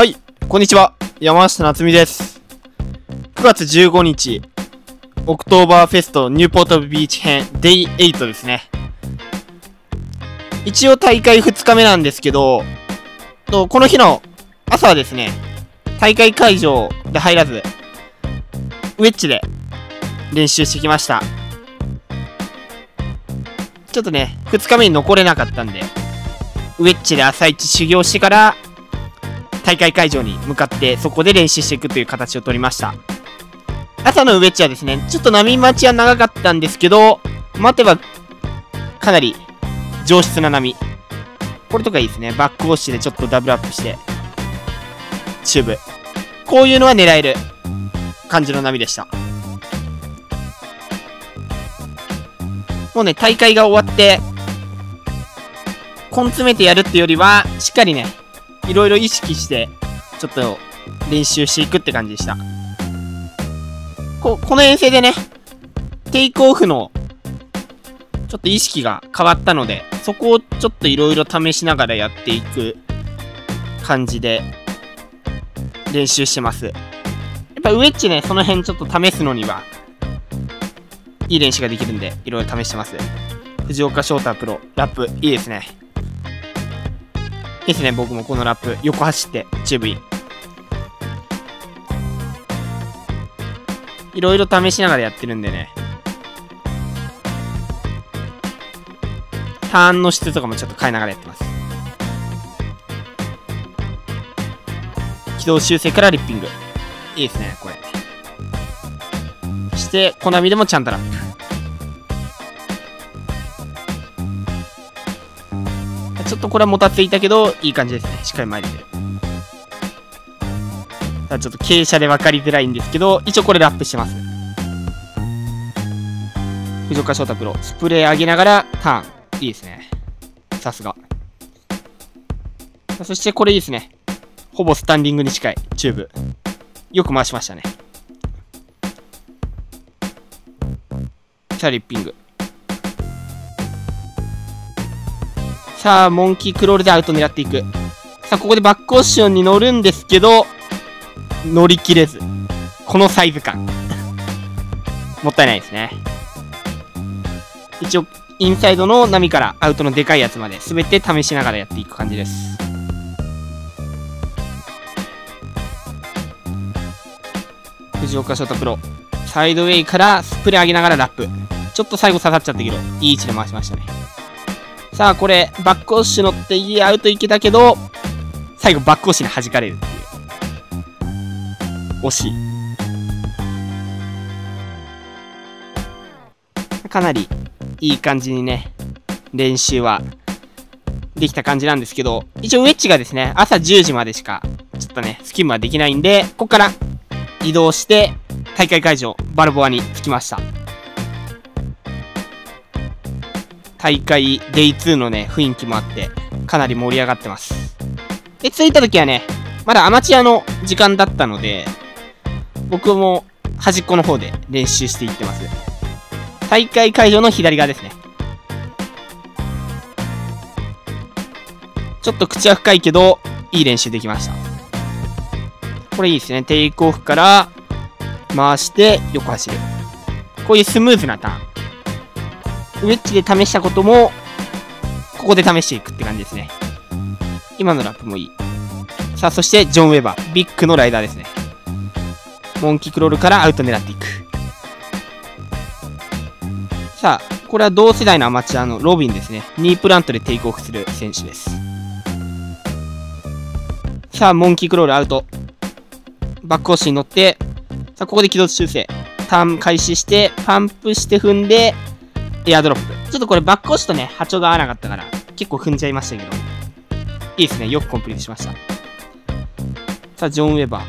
はい、こんにちは。山下夏美です。9月15日、オクトーバーフェストニューポートビーチ編 Day8 ですね。一応大会2日目なんですけど、この日の朝はですね、大会会場で入らず、ウェッジで練習してきました。ちょっとね、2日目に残れなかったんで、ウェッジで朝一修行してから、大会会場に向かってそこで練習していくという形を取りました。朝のウェッジはですね、ちょっと波待ちは長かったんですけど、待てばかなり上質な波。これとかいいですね。バックウォッシュでちょっとダブルアップして、チューブ。こういうのは狙える感じの波でした。もうね、大会が終わって、根詰めてやるってよりは、しっかりね、いろいろ意識して、ちょっと練習していくって感じでした。この遠征でね、テイクオフの、ちょっと意識が変わったので、そこをちょっといろいろ試しながらやっていく感じで、練習してます。やっぱウェッジね、その辺ちょっと試すのには、いい練習ができるんで、いろいろ試してます。藤岡翔太プロ、ラップ、いいですね。いいですね、僕もこのラップ、横走って、チューブイン。いろいろ試しながらやってるんでね。ターンの質とかもちょっと変えながらやってます。軌道修正からリッピング。いいですね、これ。そして、コナミでもちゃんとラップ。ちょっとこれはもたついたけど、いい感じですね。しっかり前に出る。ちょっと傾斜で分かりづらいんですけど、一応これラップしてます。藤岡翔太プロ、スプレー上げながらターン。いいですね。さすが。そしてこれいいですね。ほぼスタンディングに近いチューブ。よく回しましたね。さあ、リッピング。さあ、モンキークロールでアウト狙っていく。さあ、ここでバックオッションに乗るんですけど、乗り切れず。このサイズ感。もったいないですね。一応、インサイドの波からアウトのでかいやつまで全て試しながらやっていく感じです。藤岡翔太プロ。サイドウェイからスプレー上げながらラップ。ちょっと最後刺さっちゃったけど、いい位置で回しましたね。さあ、これ、バックオッシュ乗っていいアウトいけたけど、最後バックオッシュに弾かれるっていう。惜しい。かなりいい感じにね、練習はできた感じなんですけど、一応ウェッジがですね、朝10時までしか、ちょっとね、スキムはできないんで、ここから移動して、大会会場、バルボアに着きました。大会 Day2 のね、雰囲気もあって、かなり盛り上がってます。で、着いた時はね、まだアマチュアの時間だったので、僕も端っこの方で練習していってます。大会会場の左側ですね。ちょっと口は深いけど、いい練習できました。これいいですね。テイクオフから回して横走る。こういうスムーズなターン。ウェッジで試したことも、ここで試していくって感じですね。今のラップもいい。さあ、そして、ジョン・ウェバー。ビッグのライダーですね。モンキークロールからアウト狙っていく。さあ、これは同世代のアマチュアのロビンですね。ニープラントでテイクオフする選手です。さあ、モンキークロールアウト。バックオッシュに乗って、さあ、ここで軌道修正。ターン開始して、パンプして踏んで、エアドロップ。ちょっとこれバックオッシュとね、波長が合わなかったから、結構踏んじゃいましたけど。いいですね。よくコンプリートしました。さあ、ジョン・ウェバー。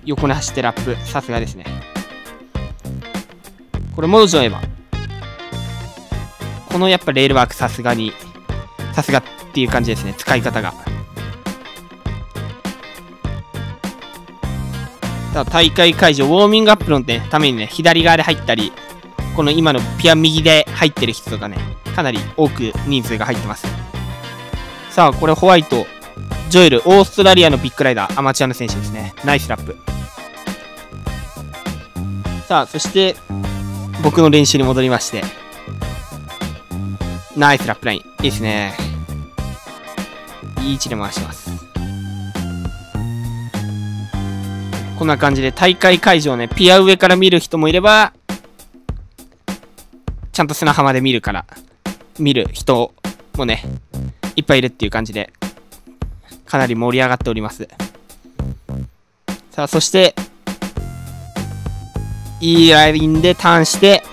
横に走ってラップ。さすがですね。これもジョン・ウェバー。このやっぱレールワークさすがっていう感じですね。使い方が。さあ、大会会場、ウォーミングアップのためにね、左側で入ったり、この今のピア右で入ってる人とかね、かなり多く人数が入ってます。さあ、これホワイト、ジョエル、オーストラリアのビッグライダー、アマチュアの選手ですね。ナイスラップ。さあ、そして、僕の練習に戻りまして。ナイスラップライン。いいですね。いい位置で回してます。こんな感じで大会会場ね、ピア上から見る人もいれば、ちゃんと砂浜で見る人もね、いっぱいいるっていう感じで、かなり盛り上がっております。さあ、そして、いいラインでターンして、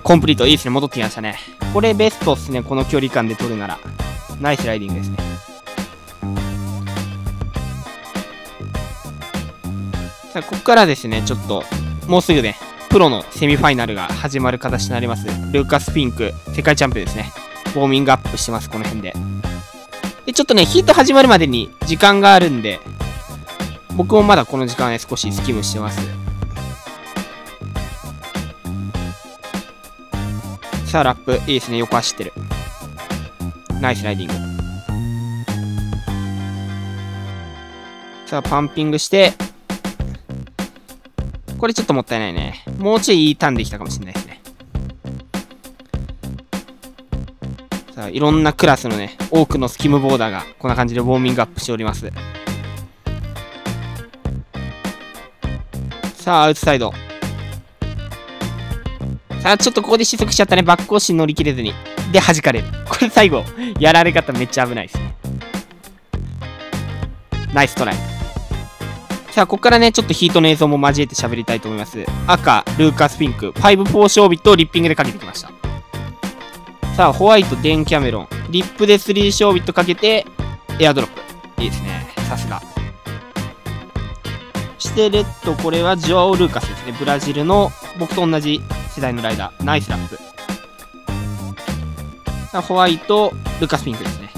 コンプリート。いいですね。戻ってきましたね。これベストっすね。この距離感で取るなら。ナイスライディングですね。さあ、ここからですね、ちょっと、もうすぐね、プロのセミファイナルが始まる形になります。ルーカス・フィンク、世界チャンピオンですね。ウォーミングアップしてます、この辺で。で、ちょっとね、ヒート始まるまでに時間があるんで、僕もまだこの時間ね、少しスキムしてます。さあ、ラップ。いいですね。横走ってる。ナイスライディング。さあ、パンピングして、これちょっともったいないね。もうちょいいいターンできたかもしれないですね。さあ、いろんなクラスのね、多くのスキムボーダーが、こんな感じでウォーミングアップしております。さあ、アウトサイド。さあ、ちょっとここで失速しちゃったね。バックコースに乗り切れずに。で、弾かれる。これ最後、やられ方めっちゃ危ないですね。ナイストライ。さあ、ここからね、ちょっとヒートの映像も交えて喋りたいと思います。赤、ルーカス・フィンク、5-4ショービットをリッピングでかけてきました。さあ、ホワイト、デン・キャメロン。リップで3ショービットかけて、エアドロップ。いいですね。さすが。そして、レッド、これはジョアオ・ルーカスですね。ブラジルの、僕と同じ世代のライダー。ナイスラップ。さあ、ホワイト、ルーカス・フィンクですね。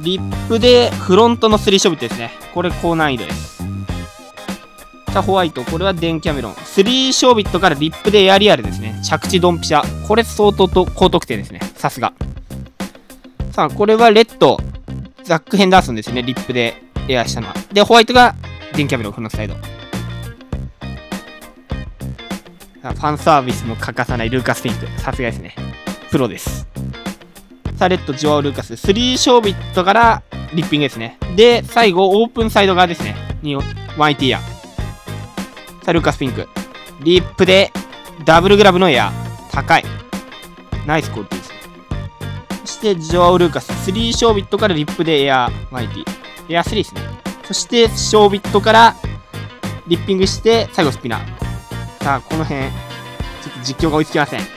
リップでフロントの3ショービットですね。これ高難易度です。さあ、ホワイト、これはデン・キャメロン。3ショービットからリップでエアリアルですね。着地ドンピシャ。これ相当と高得点ですね。さすが。さあ、これはレッド、ザック・ヘンダーソンですね。リップでエアしたのは。で、ホワイトがデン・キャメロン、フロントサイド。さあ、ファンサービスも欠かさないルーカス・フィンク。さすがですね。プロです。さあ、レッド、ジョア・ルーカス。3ショービットからリッピングですね。で、最後、オープンサイド側ですね。に、180ア。さあ、ルーカス・フィンク。リップで、ダブルグラブのエア。高い。ナイスコールです。そして、ジョアオ・ルーカス。3ショービットからリップでエア、180。エア3ですね。そして、ショービットからリッピングして、最後スピナー。さあ、この辺、ちょっと実況が追いつきません。さ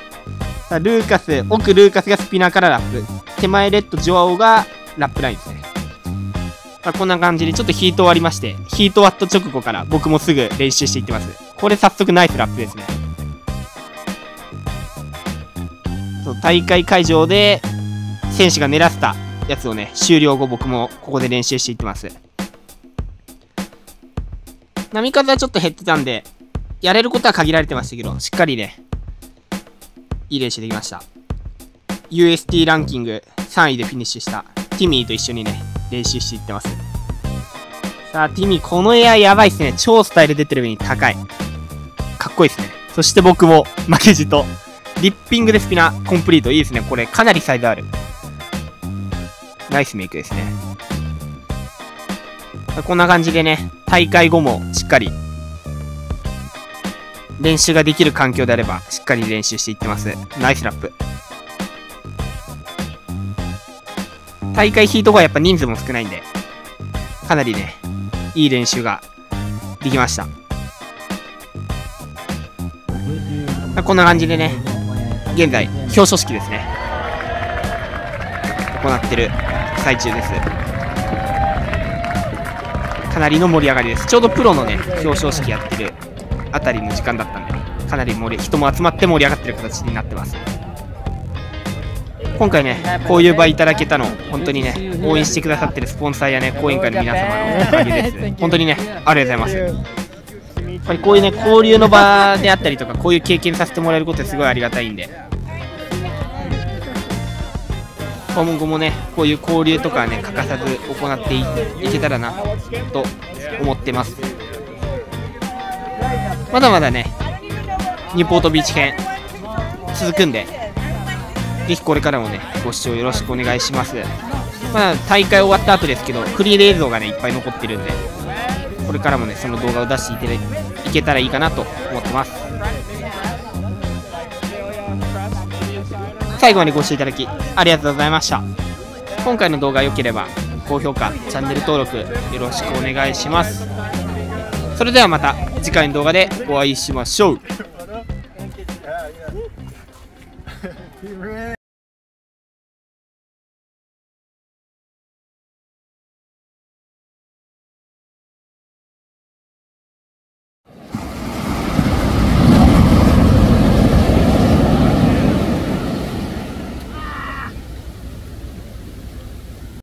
あ、ルーカス、奥ルーカスがスピナーからラップ。手前レッド、ジョアオがラップラインですね。さあ、こんな感じでちょっとヒート終わりまして、ヒート終わった直後から僕もすぐ練習していってます。これ早速ナイスラップですね。そう、大会会場で選手が狙ってたやつをね、終了後僕もここで練習していってます。波風はちょっと減ってたんで、やれることは限られてましたけど、しっかりね、いい練習できました。UST ランキング3位でフィニッシュしたティミーと一緒にね、練習していってます。さあ、ティミー、このエアやばいっすね。超スタイル出てる上に高い。かっこいいっすね。そして僕も負けじと、リッピングでスピナー、コンプリート。いいですね。これ、かなりサイズある。ナイスメイクですね。こんな感じでね、大会後もしっかり、練習ができる環境であれば、しっかり練習していってます。ナイスラップ。大会ヒート後はやっぱ人数も少ないんで、かなりね、いい練習ができました。こんな感じでね、現在、表彰式ですね。行ってる最中です。かなりの盛り上がりです。ちょうどプロのね、表彰式やってるあたりの時間だったんで、かなり人も集まって盛り上がってる形になってます。今回ね、こういう場いただけたの、本当にね、応援してくださってるスポンサーやね、講演会の皆様のおかげです。本当にね、ありがとうございます。やっぱりこういうね、交流の場であったりとか、こういう経験させてもらえることってすごいありがたいんで。今後もね、こういう交流とかね、欠かさず行っていけたらなと思ってます。まだまだね、ニューポートビーチ編続くんで、ぜひこれからもね、ご視聴よろしくお願いします。まだ大会終わった後ですけど、クリア映像がね、いっぱい残ってるんで、これからもね、その動画を出していけたらいいかなと思ってます。最後までご視聴いただきありがとうございました。今回の動画が良ければ高評価、チャンネル登録よろしくお願いします。それではまた次回の動画でお会いしましょう。